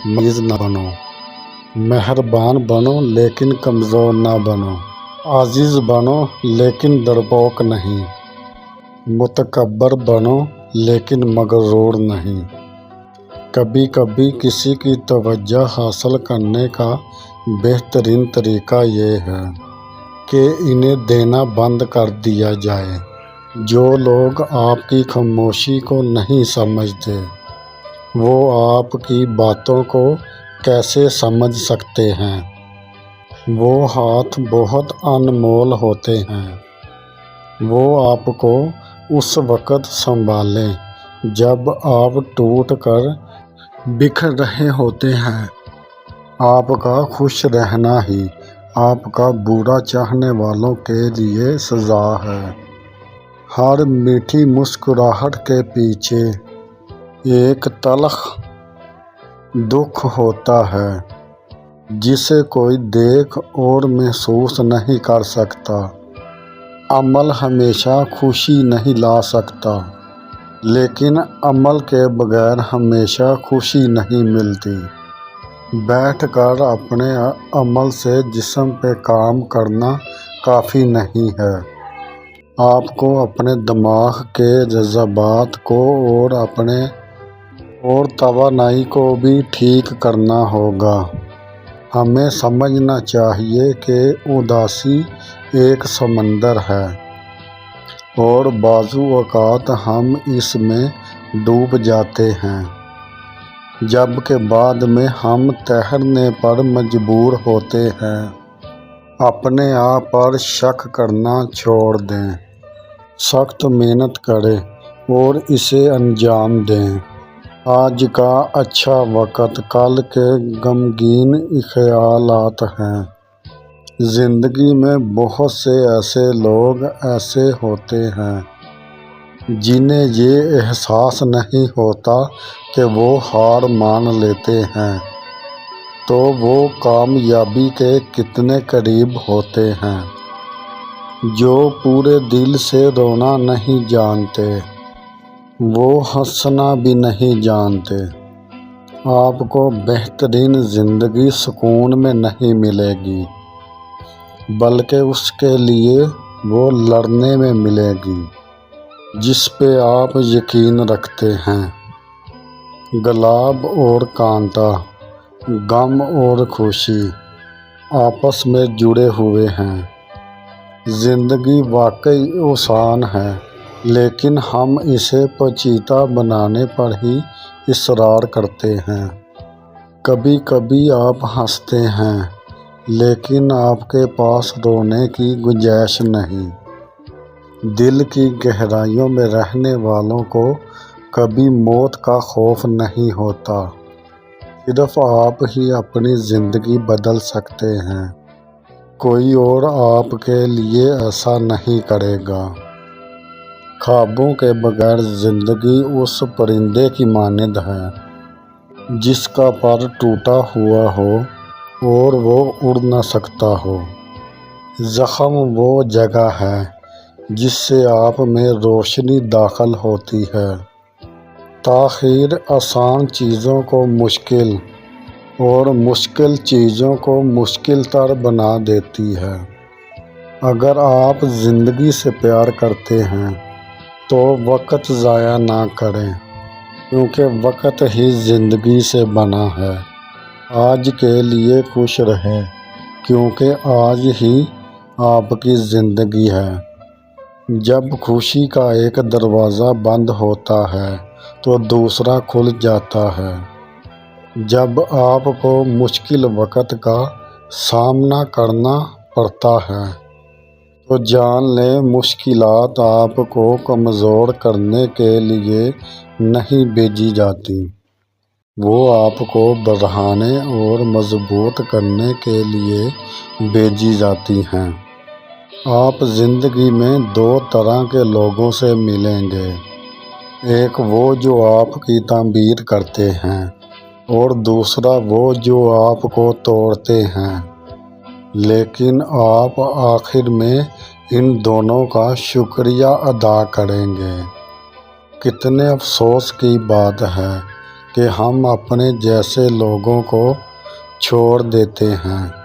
مریض نہ بنو، مہربان بنو لیکن کمزور نہ بنو، عاجز بنو لیکن ڈرپوک نہیں، متکبر بنو لیکن مغرور نہیں۔ کبھی کبھی کسی کی توجہ حاصل کرنے کا بہترین طریقہ یہ ہے کہ انہیں دینا بند کر دیا جائے۔ جو لوگ آپ کی خاموشی کو نہیں سمجھتے وہ آپ کی باتوں کو کیسے سمجھ سکتے ہیں؟ وہ ہاتھ بہت انمول ہوتے ہیں۔ وہ آپ کو اس وقت سنبھالیں جب آپ ٹوٹ کر بکھر رہے ہوتے ہیں۔ آپ کا خوش رہنا ہی آپ کا برا چاہنے والوں کے لیے سزا ہے۔ ہر میٹھی مسکراہٹ کے پیچھے ایک تلخ دکھ ہوتا ہے جسے کوئی دیکھ اور محسوس نہیں کر سکتا۔ عمل ہمیشہ خوشی نہیں لا سکتا، لیکن عمل کے بغیر ہمیشہ خوشی نہیں ملتی۔ بیٹھ کر اپنے عمل سے جسم پہ کام کرنا کافی نہیں ہے۔ آپ کو اپنے دماغ کے جذبات کو اور توانائی کو بھی ٹھیک کرنا ہوگا۔ ہمیں سمجھنا چاہیے کہ اداسی ایک سمندر ہے اور بعض اوقات ہم اس میں ڈوب جاتے ہیں، جبکہ بعد میں ہم تیرنے پر مجبور ہوتے ہیں۔ اپنے آپ پر شک کرنا چھوڑ دیں، سخت محنت کریں اور اسے انجام دیں۔ آج کا اچھا وقت کل کے غمگین خیالات ہیں۔ زندگی میں بہت سے ایسے لوگ ایسے ہوتے ہیں جنہیں یہ احساس نہیں ہوتا کہ وہ ہار مان لیتے ہیں تو وہ کامیابی کے کتنے قریب ہوتے ہیں۔ جو پورے دل سے رونا نہیں جانتے وہ ہنسنا بھی نہیں جانتے۔ آپ کو بہترین زندگی سکون میں نہیں ملے گی، بلکہ اس کے لیے وہ لڑنے میں ملے گی جس پہ آپ یقین رکھتے ہیں۔ گلاب اور کانٹا، غم اور خوشی آپس میں جڑے ہوئے ہیں۔ زندگی واقعی آسان ہے، لیکن ہم اسے پیچیدہ بنانے پر ہی اصرار کرتے ہیں۔ کبھی کبھی آپ ہنستے ہیں، لیکن آپ کے پاس رونے کی گنجائش نہیں۔ دل کی گہرائیوں میں رہنے والوں کو کبھی موت کا خوف نہیں ہوتا۔ صرف آپ ہی اپنی زندگی بدل سکتے ہیں، کوئی اور آپ کے لیے ایسا نہیں کرے گا۔ خوابوں کے بغیر زندگی اس پرندے کی مانند ہے جس کا پر ٹوٹا ہوا ہو اور وہ اڑ نہ سکتا ہو۔ زخم وہ جگہ ہے جس سے آپ میں روشنی داخل ہوتی ہے۔ تاخیر آسان چیزوں کو مشکل اور مشکل چیزوں کو مشکل تر بنا دیتی ہے۔ اگر آپ زندگی سے پیار کرتے ہیں تو وقت ضائع نہ کریں، کیونکہ وقت ہی زندگی سے بنا ہے۔ آج کے لیے خوش رہیں، کیونکہ آج ہی آپ کی زندگی ہے۔ جب خوشی کا ایک دروازہ بند ہوتا ہے تو دوسرا کھل جاتا ہے۔ جب آپ کو مشکل وقت کا سامنا کرنا پڑتا ہے تو جان لیں مشکلات آپ کو کمزور کرنے کے لیے نہیں بھیجی جاتی، وہ آپ کو بڑھانے اور مضبوط کرنے کے لیے بھیجی جاتی ہیں۔ آپ زندگی میں دو طرح کے لوگوں سے ملیں گے، ایک وہ جو آپ کی تعمیر کرتے ہیں اور دوسرا وہ جو آپ کو توڑتے ہیں، لیکن آپ آخر میں ان دونوں کا شکریہ ادا کریں گے۔ کتنے افسوس کی بات ہے کہ ہم اپنے جیسے لوگوں کو چھوڑ دیتے ہیں۔